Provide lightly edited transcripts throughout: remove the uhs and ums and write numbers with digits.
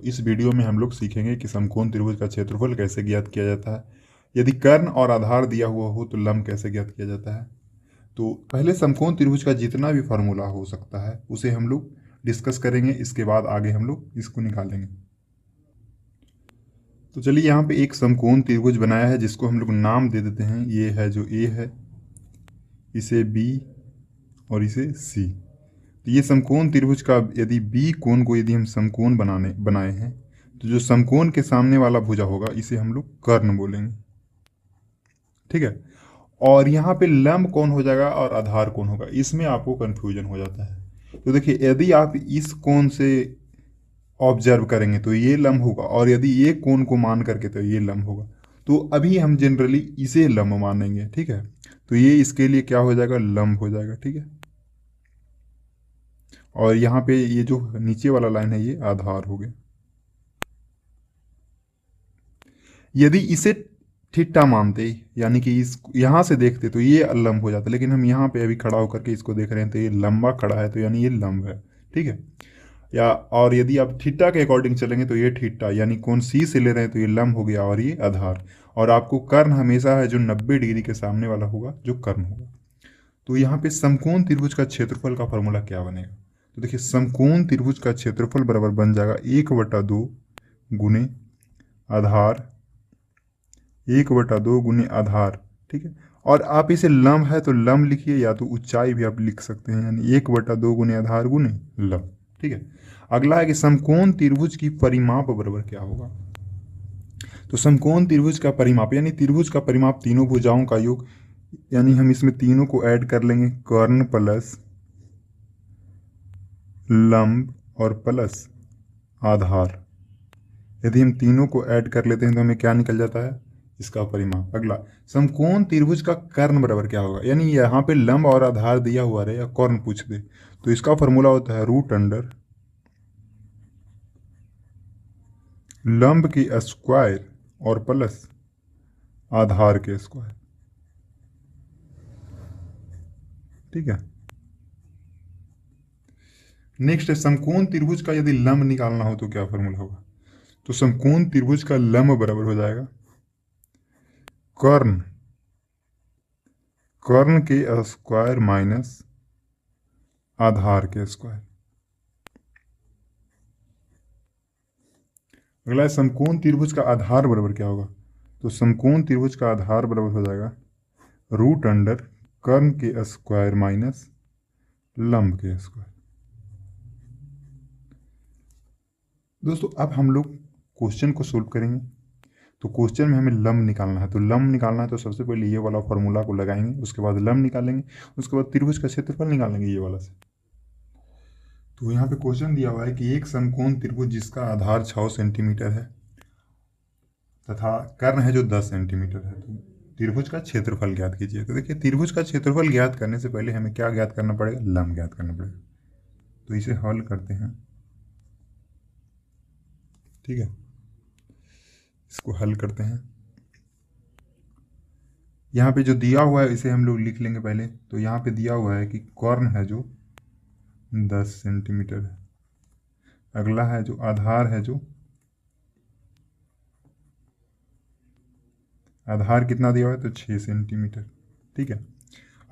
इस वीडियो में हम लोग सीखेंगे कि समकोण त्रिभुज का क्षेत्रफल कैसे ज्ञात किया जाता है। यदि कर्ण और आधार दिया हुआ हो तो लंब कैसे ज्ञात किया जाता है। तो पहले समकोण त्रिभुज का जितना भी फॉर्मूला हो सकता है उसे हम लोग डिस्कस करेंगे, इसके बाद आगे हम लोग इसको निकालेंगे। तो चलिए, यहाँ पे एक समकोण त्रिभुज बनाया है जिसको हम लोग नाम दे देते हैं। ये है जो ए है, इसे बी और इसे सी। तो ये समकोण त्रिभुज का यदि बी कोण को यदि हम समकोण बनाए हैं तो जो समकोण के सामने वाला भुजा होगा इसे हम लोग कर्ण बोलेंगे। ठीक है। और यहाँ पे लंब कौन हो जाएगा और आधार कौन होगा, इसमें आपको कंफ्यूजन हो जाता है। तो देखिए, यदि आप इस कोण से ऑब्जर्व करेंगे तो ये लंब होगा, और यदि ये कोण को मान करके तो ये लंब होगा। तो अभी हम जनरली इसे लंब मानेंगे। ठीक है। तो ये इसके लिए क्या हो जाएगा, लंब हो जाएगा। ठीक है। और यहाँ पे ये जो नीचे वाला लाइन है ये आधार हो गया। यदि इसे थीटा मानते, यानी कि इस यहाँ से देखते तो ये लंब हो जाता, लेकिन हम यहाँ पे अभी खड़ा होकर के इसको देख रहे हैं तो ये लंबा खड़ा है, तो यानी ये लंब है। ठीक है। या और यदि आप थीटा के अकॉर्डिंग चलेंगे तो ये थीटा यानी कोण सी से ले रहे हैं तो ये लंब हो गया और ये आधार। और आपको कर्ण हमेशा है जो 90 डिग्री के सामने वाला होगा जो कर्ण होगा। तो यहाँ पे समकोण त्रिभुज का क्षेत्रफल का फॉर्मूला क्या बनेगा। तो देखिए, समकोण त्रिभुज का क्षेत्रफल बराबर बन जाएगा 1/2 गुने आधार, 1/2 गुने आधार। ठीक है। और आप इसे लंब है तो लंब लिखिए, या तो ऊंचाई भी आप लिख सकते हैं, यानी 1/2 गुने आधार गुने लंब। ठीक है। अगला है कि समकोण त्रिभुज की परिमाप बराबर क्या होगा। तो समकोण त्रिभुज का परिमाप यानी त्रिभुज का परिमाप तीनों भुजाओं का योग, यानी हम इसमें तीनों को ऐड कर लेंगे, कर्ण प्लस लंब और प्लस आधार। यदि हम तीनों को ऐड कर लेते हैं तो हमें क्या निकल जाता है, इसका परिमाप। अगला, समकोण त्रिभुज का कर्ण बराबर क्या होगा, यानी यहाँ पे लंब और आधार दिया हुआ रहे या कर्ण पूछ दे तो इसका फॉर्मूला होता है रूट अंडर लंब की स्क्वायर और प्लस आधार के स्क्वायर। ठीक है। नेक्स्ट है, समकोण त्रिभुज का यदि लंब निकालना हो तो क्या फॉर्मूला होगा। तो समकोण त्रिभुज का लंब बराबर हो जाएगा कर्ण कर्ण के स्क्वायर माइनस आधार के स्क्वायर। अगला है, समकोण त्रिभुज का आधार बराबर क्या होगा। तो समकोण त्रिभुज का आधार बराबर हो जाएगा रूट अंडर कर्ण के स्क्वायर माइनस लंब के स्क्वायर। दोस्तों, अब हम लोग क्वेश्चन को सोल्व करेंगे। तो क्वेश्चन में हमें लंब निकालना है, तो लंब निकालना है तो सबसे पहले ये वाला फॉर्मूला को लगाएंगे, उसके बाद लंब निकालेंगे, उसके बाद त्रिभुज का क्षेत्रफल निकालेंगे ये वाला से। तो यहाँ पे क्वेश्चन दिया हुआ है कि एक समकोण त्रिभुज जिसका आधार 6 सेंटीमीटर है तथा कर्ण है जो 10 सेंटीमीटर है, तो त्रिभुज का क्षेत्रफल ज्ञात कीजिए। तो देखिए, त्रिभुज का क्षेत्रफल ज्ञात करने से पहले हमें क्या ज्ञात करना पड़ेगा, लंब ज्ञात करना पड़ेगा। तो इसे हल करते हैं। ठीक है। इसको हल करते हैं। यहाँ पे जो दिया हुआ है इसे हम लोग लिख लेंगे पहले। तो यहाँ पे दिया हुआ है कि कर्ण है जो 10 सेंटीमीटर है। अगला है जो आधार है, जो आधार कितना दिया हुआ है तो 6 सेंटीमीटर। ठीक है।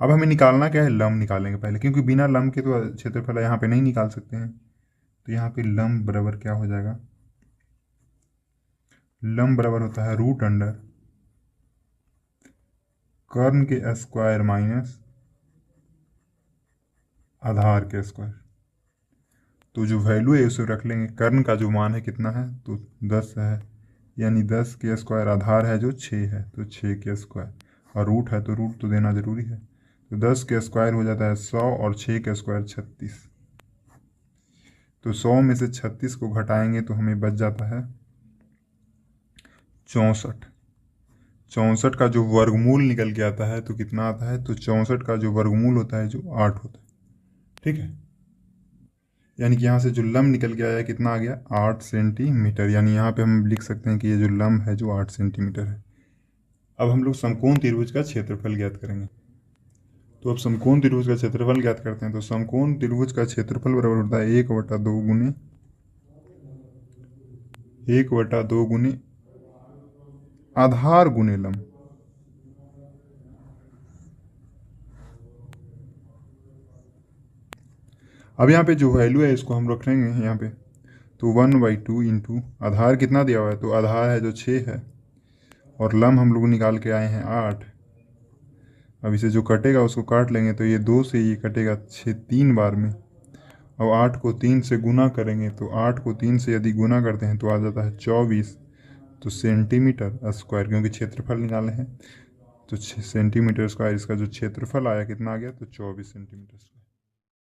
अब हमें निकालना क्या है, लंब निकालेंगे पहले, क्योंकि बिना लंब के तो क्षेत्रफल यहाँ पे नहीं निकाल सकते हैं। तो यहाँ पे लंब बराबर क्या हो जाएगा, लंब बराबर होता है रूट अंडर कर्ण के स्क्वायर माइनस आधार के स्क्वायर। तो जो वैल्यू है उसे रख लेंगे। कर्ण का जो मान है कितना है तो 10 है, यानी 10 के स्क्वायर, आधार है जो 6 है तो 6 के स्क्वायर, और रूट है तो रूट तो देना जरूरी है। तो 10 के स्क्वायर हो जाता है 100 और 6 के स्क्वायर 36। तो 100 में से 36 को घटाएंगे तो हमें बच जाता है 64। 64 का जो वर्गमूल निकल के आता है तो कितना आता है, तो 64 का जो वर्गमूल होता है जो 8 होता है। ठीक है। यानी कि यहाँ से जो लंब निकल के आया कितना आ गया, 8 सेंटीमीटर। यानी यहाँ पे हम लिख सकते हैं कि ये जो लंब है जो 8 सेंटीमीटर है। अब हम लोग समकोण त्रिभुज का क्षेत्रफल ज्ञात करेंगे। तो अब समकोण त्रिभुज का क्षेत्रफल ज्ञात करते हैं। तो समकोण त्रिभुज का क्षेत्रफल बराबर होता है 1/2 गुने 1/2 गुने आधार गुने लंब। अब यहाँ पे जो वैल्यू है इसको हम रख लेंगे यहाँ पे, तो 1/2 इंटू आधार कितना दिया हुआ है, तो आधार है जो 6 है, और लंब हम लोग निकाल के आए हैं 8। अब इसे जो कटेगा उसको काट लेंगे, तो ये 2 से ये कटेगा 6 3 बार में। अब 8 को 3 से गुना करेंगे, तो 8 को 3 से यदि गुना करते हैं तो आ जाता है 24 तो सेंटीमीटर स्क्वायर, क्योंकि क्षेत्रफल निकाले हैं। तो सेंटीमीटर स्क्वायर इसका जो क्षेत्रफल आया कितना आ गया, तो 24 सेंटीमीटर स्क्वायर।